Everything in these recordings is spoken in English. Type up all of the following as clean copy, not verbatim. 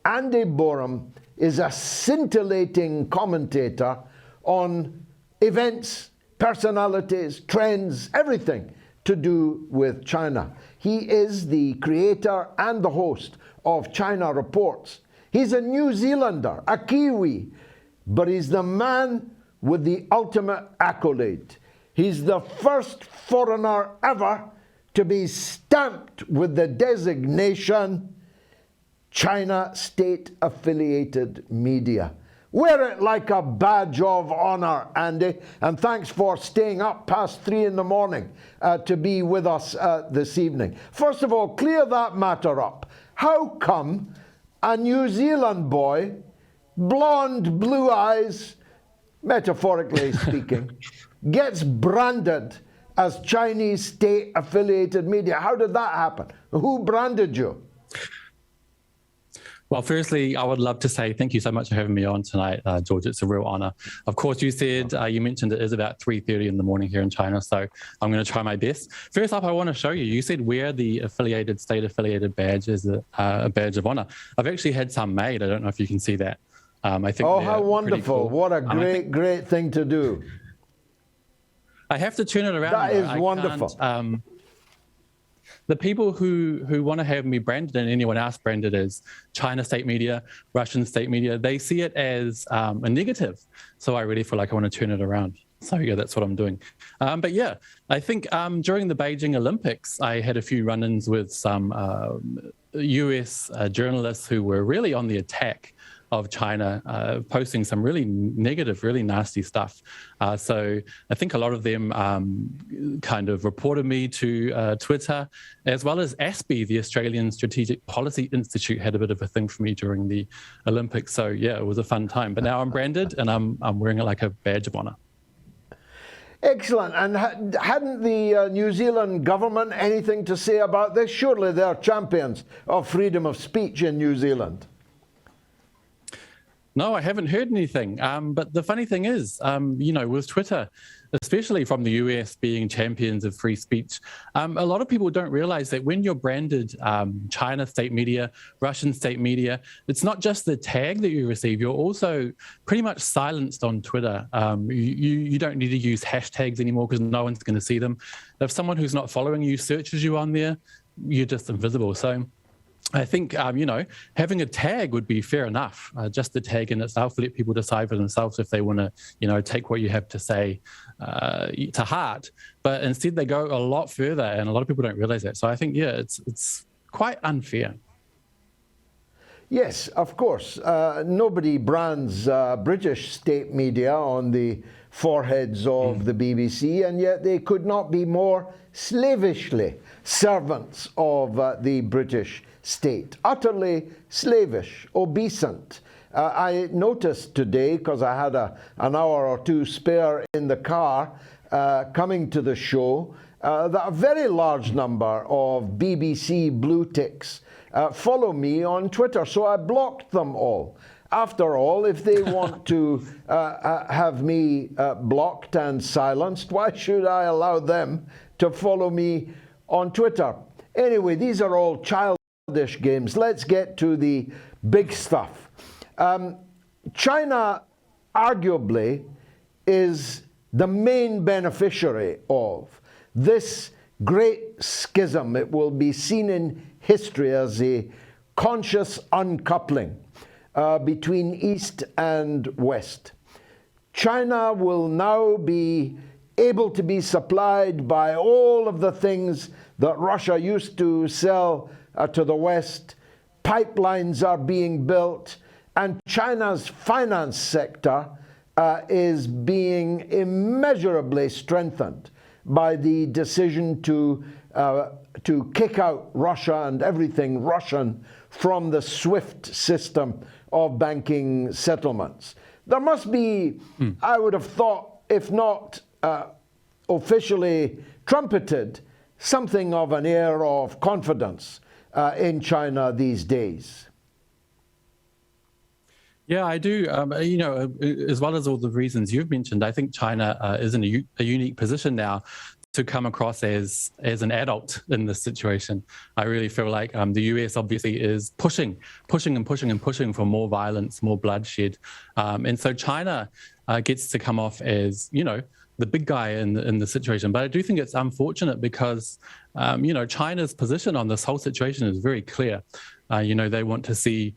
Andy Boreham is a scintillating commentator on events, personalities, trends, everything to do with China. He is the creator and the host of China Reports. He's a New Zealander, a Kiwi, but he's the man with the ultimate accolade. He's the first foreigner ever to be stamped with the designation China State-Affiliated Media. Wear it like a badge of honor, Andy, and thanks for staying up past 3 in the morning to be with us this evening. First of all, clear that matter up. How come a New Zealand boy, blonde, blue eyes, metaphorically speaking, gets branded as Chinese State-Affiliated Media? How did that happen? Who branded you? Well, firstly, I would love to say thank you so much for having me on tonight, George. It's a real honor. Of course, you said, you mentioned it is about 3:30 in the morning here in China, so I'm going to try my best. First up, I want to show you. You said wear the state-affiliated badge as a badge of honor. I've actually had some made. I don't know if you can see that. I think oh, how wonderful. Cool. What a great thing to do. I have to turn it around. That is wonderful. The people who want to have me branded and anyone else branded as China state media, Russian state media, they see it as a negative. So I really feel like I want to turn it around. So yeah, that's what I'm doing. But yeah, I think during the Beijing Olympics, I had a few run-ins with some US journalists who were really on the attack of China, posting some really negative, really nasty stuff. So I think a lot of them kind of reported me to Twitter, as well as ASPI, the Australian Strategic Policy Institute, had a bit of a thing for me during the Olympics. So yeah, it was a fun time. But now I'm branded and I'm wearing it like a badge of honor. Excellent. And hadn't the New Zealand government anything to say about this? Surely they're champions of freedom of speech in New Zealand. No, I haven't heard anything. But the funny thing is, you know, with Twitter, especially from the US being champions of free speech, a lot of people don't realize that when you're branded China state media, Russian state media, it's not just the tag that you receive, you're also pretty much silenced on Twitter. You don't need to use hashtags anymore because no one's going to see them. If someone who's not following you searches you on there, you're just invisible. So I think, you know, having a tag would be fair enough. Just the tag in itself, let people decide for themselves if they want to, you know, take what you have to say to heart. But instead they go a lot further, and a lot of people don't realize that. So I think, yeah, it's quite unfair. Yes, of course. Nobody brands British state media on the foreheads of the BBC, and yet they could not be more slavishly servants of the British state. Utterly slavish, obeisant. I noticed today, because I had an hour or two spare in the car coming to the show, that a very large number of BBC blue ticks follow me on Twitter, so I blocked them all. After all, if they want to have me blocked and silenced, why should I allow them to follow me on Twitter? Anyway, these are all childish games. Let's get to the big stuff. China, arguably, is the main beneficiary of this great schism. It will be seen in history as a conscious uncoupling between East and West. China will now be able to be supplied by all of the things that Russia used to sell to the West. Pipelines are being built, and China's finance sector is being immeasurably strengthened by the decision to kick out Russia and everything Russian from the SWIFT system of banking settlements. There must be, I would have thought, if not officially trumpeted, something of an air of confidence in China these days. Yeah, I do. You know, as well as all the reasons you've mentioned, I think China is in a unique position now to come across as an adult in this situation. I really feel like the US obviously is pushing for more violence, more bloodshed. And so China gets to come off as, the big guy in the situation. But I do think it's unfortunate because, China's position on this whole situation is very clear. They want to see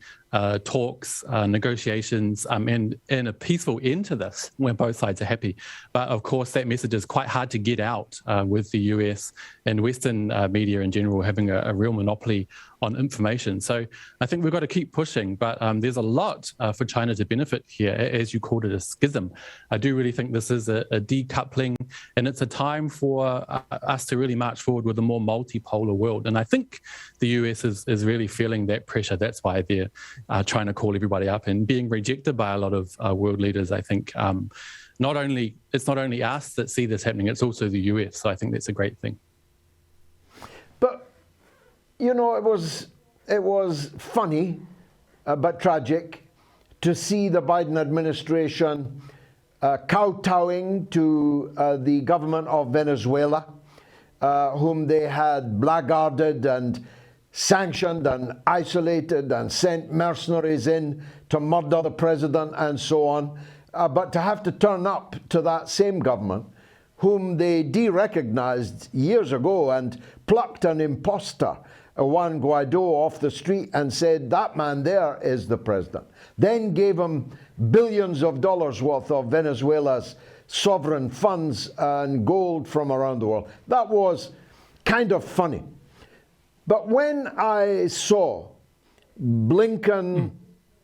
talks, negotiations, and a peaceful end to this where both sides are happy. But of course, that message is quite hard to get out with the US and Western media in general having a real monopoly on information. So I think we've got to keep pushing, but there's a lot for China to benefit here, as you called it, a schism. I do really think this is a decoupling, and it's a time for us to really march forward with a more multipolar world. And I think the US is really feeling that pressure. That's why they're trying to call everybody up and being rejected by a lot of world leaders. I think it's not only us that see this happening, it's also the US. So I think that's a great thing. But it was funny, but tragic, to see the Biden administration kowtowing to the government of Venezuela, whom they had blackguarded and sanctioned and isolated and sent mercenaries in to murder the president and so on. But to have to turn up to that same government, whom they de-recognized years ago and plucked an imposter, Juan Guaido, off the street and said, that man there is the president. Then gave him billions of dollars worth of Venezuela's sovereign funds and gold from around the world. That was kind of funny. But when I saw Blinken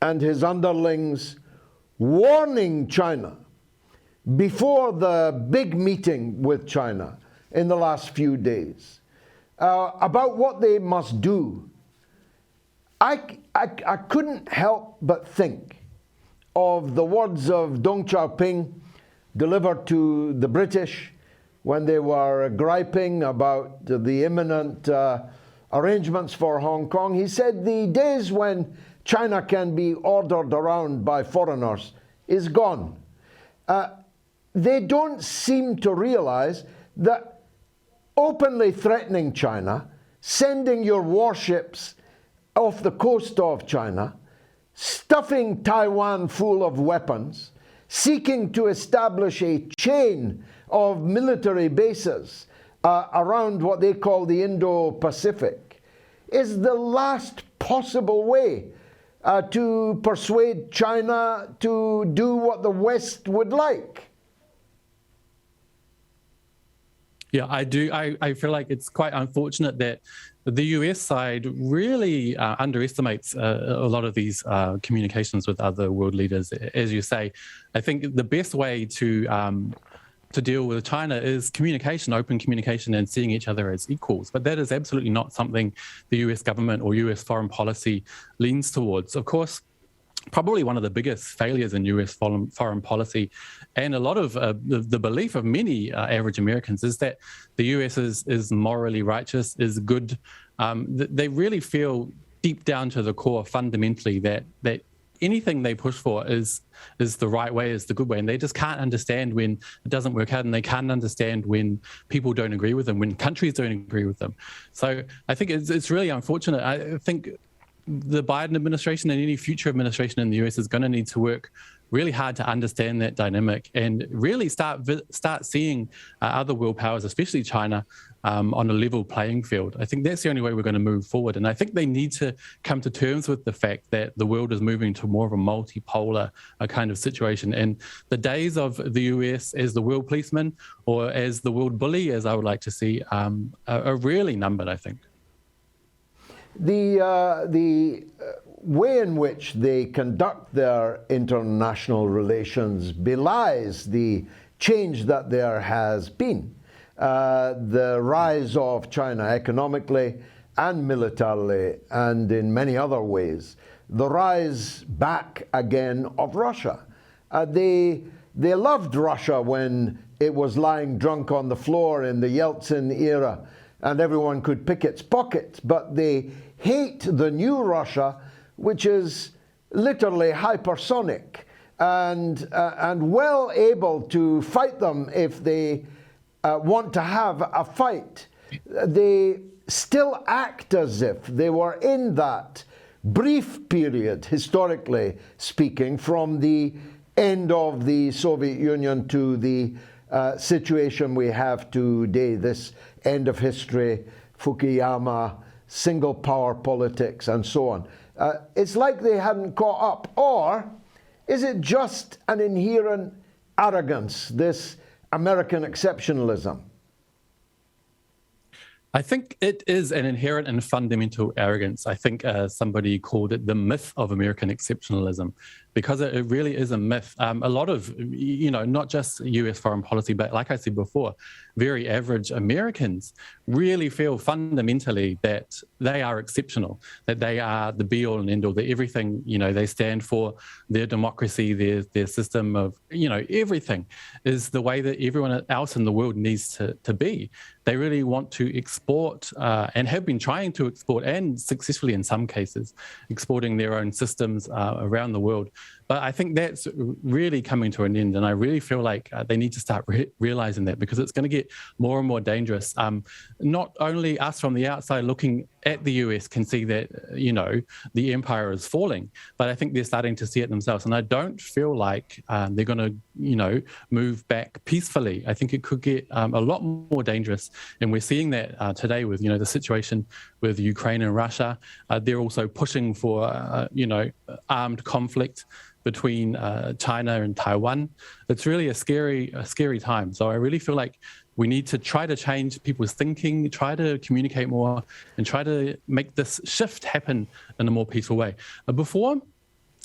and his underlings warning China before the big meeting with China in the last few days, about what they must do, I couldn't help but think of the words of Deng Xiaoping delivered to the British when they were griping about the imminent arrangements for Hong Kong. He said, the days when China can be ordered around by foreigners is gone. They don't seem to realize that openly threatening China, sending your warships off the coast of China, stuffing Taiwan full of weapons, seeking to establish a chain of military bases around what they call the Indo-Pacific, is the last possible way to persuade China to do what the West would like. Yeah, I do. I feel like it's quite unfortunate that the US side really underestimates a lot of these communications with other world leaders. As you say, I think the best way to deal with China is communication, open communication, and seeing each other as equals. But that is absolutely not something the US government or US foreign policy leans towards. Of course, probably one of the biggest failures in US foreign policy, and a lot of the belief of many average Americans, is that the US is morally righteous, is good. They really feel deep down to the core fundamentally that anything they push for is the right way, is the good way, and they just can't understand when it doesn't work out, and they can't understand when people don't agree with them, when countries don't agree with them. So I think it's really unfortunate. I think the Biden administration and any future administration in the US is going to need to work really hard to understand that dynamic and really start seeing other world powers, especially China, on a level playing field. I think that's the only way we're going to move forward. And I think they need to come to terms with the fact that the world is moving to more of a multipolar kind of situation. And the days of the US as the world policeman or as the world bully, as I would like to see, are really numbered, I think. The way in which they conduct their international relations belies the change that there has been. The rise of China economically and militarily and in many other ways. The rise back again of Russia. They loved Russia when it was lying drunk on the floor in the Yeltsin era and everyone could pick its pockets, but they hate the new Russia, which is literally hypersonic and well able to fight them if they want to have a fight. They still act as if they were in that brief period, historically speaking, from the end of the Soviet Union to the situation we have today, this end of history, Fukuyama, single power politics, and so on. It's like they hadn't caught up. Or is it just an inherent arrogance, this American exceptionalism? I think it is an inherent and fundamental arrogance. I think somebody called it the myth of American exceptionalism, because it really is a myth. A lot of, not just US foreign policy, but like I said before, very average Americans really feel fundamentally that they are exceptional, that they are the be all and end all, that everything, they stand for, their democracy, their system of, everything is the way that everyone else in the world needs to be. They really want to export and have been trying to export, and successfully in some cases, exporting their own systems around the world. But I think that's really coming to an end. And I really feel like they need to start realizing that, because it's going to get more and more dangerous. Not only us from the outside looking at the US can see that, the empire is falling, but I think they're starting to see it themselves. And I don't feel like they're going to, move back peacefully. I think it could get a lot more dangerous. And we're seeing that today with, the situation with Ukraine and Russia. They're also pushing for, armed conflict between China and Taiwan. It's really a scary time. So I really feel like we need to try to change people's thinking, try to communicate more, and try to make this shift happen in a more peaceful way. Before,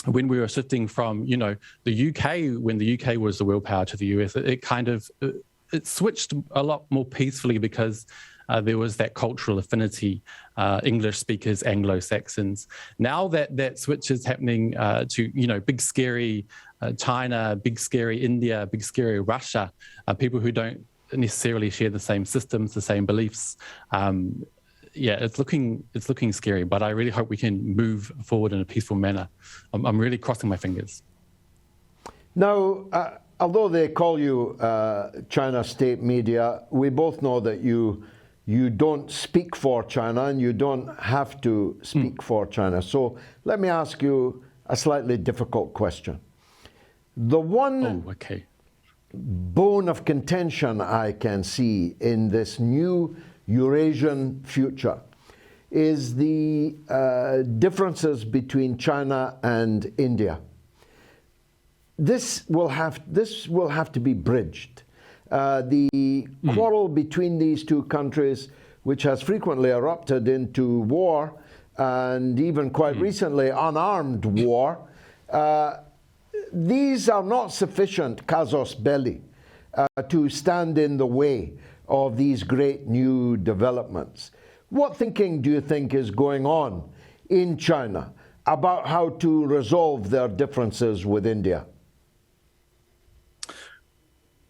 when we were shifting from, the UK, when the UK was the world power, to the US, it switched a lot more peacefully, because there was that cultural affinity, English speakers, Anglo-Saxons. Now that switch is happening to, big scary China, big scary India, big scary Russia, people who don't necessarily share the same systems, the same beliefs. It's looking scary, but I really hope we can move forward in a peaceful manner. I'm really crossing my fingers. Now, although they call you China state media, we both know that you don't speak for China, and you don't have to speak for China. So let me ask you a slightly difficult question. The one bone of contention I can see in this new Eurasian future is the differences between China and India. This will have to be bridged. The quarrel between these two countries, which has frequently erupted into war, and even quite recently unarmed war, these are not sufficient casus belli to stand in the way of these great new developments. What thinking do you think is going on in China about how to resolve their differences with India?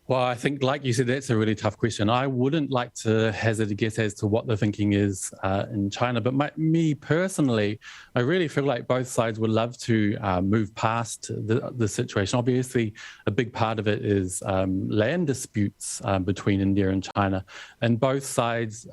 Well, I think, like you said, that's a really tough question. I wouldn't like to hazard a guess as to what the thinking is in China, but me personally, I really feel like both sides would love to move past the situation. Obviously, a big part of it is land disputes between India and China, and both sides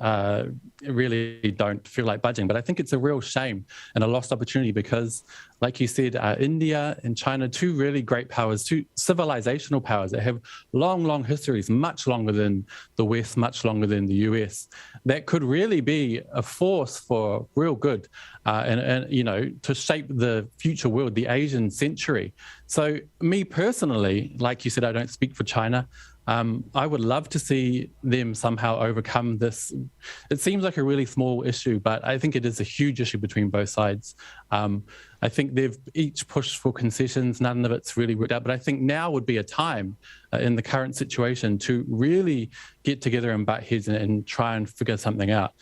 really don't feel like budging. But I think it's a real shame and a lost opportunity, because, like you said, India and China, two really great powers, two civilizational powers that have long histories, much longer than the West, much longer than the US, that could really be a force for real good and to shape the future world, the Asian century. So me personally, like you said, I don't speak for China. I would love to see them somehow overcome this. It seems like a really small issue, but I think it is a huge issue between both sides. I think they've each pushed for concessions. None of it's really worked out. But I think now would be a time in the current situation to really get together and butt heads and try and figure something out.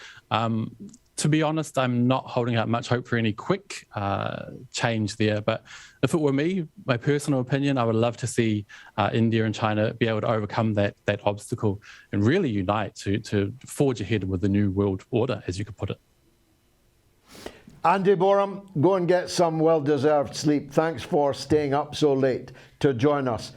To be honest, I'm not holding out much hope for any quick change there. But if it were me, my personal opinion, I would love to see India and China be able to overcome that obstacle and really unite to forge ahead with the new world order, as you could put it. Andy Boreham, go and get some well-deserved sleep. Thanks for staying up so late to join us.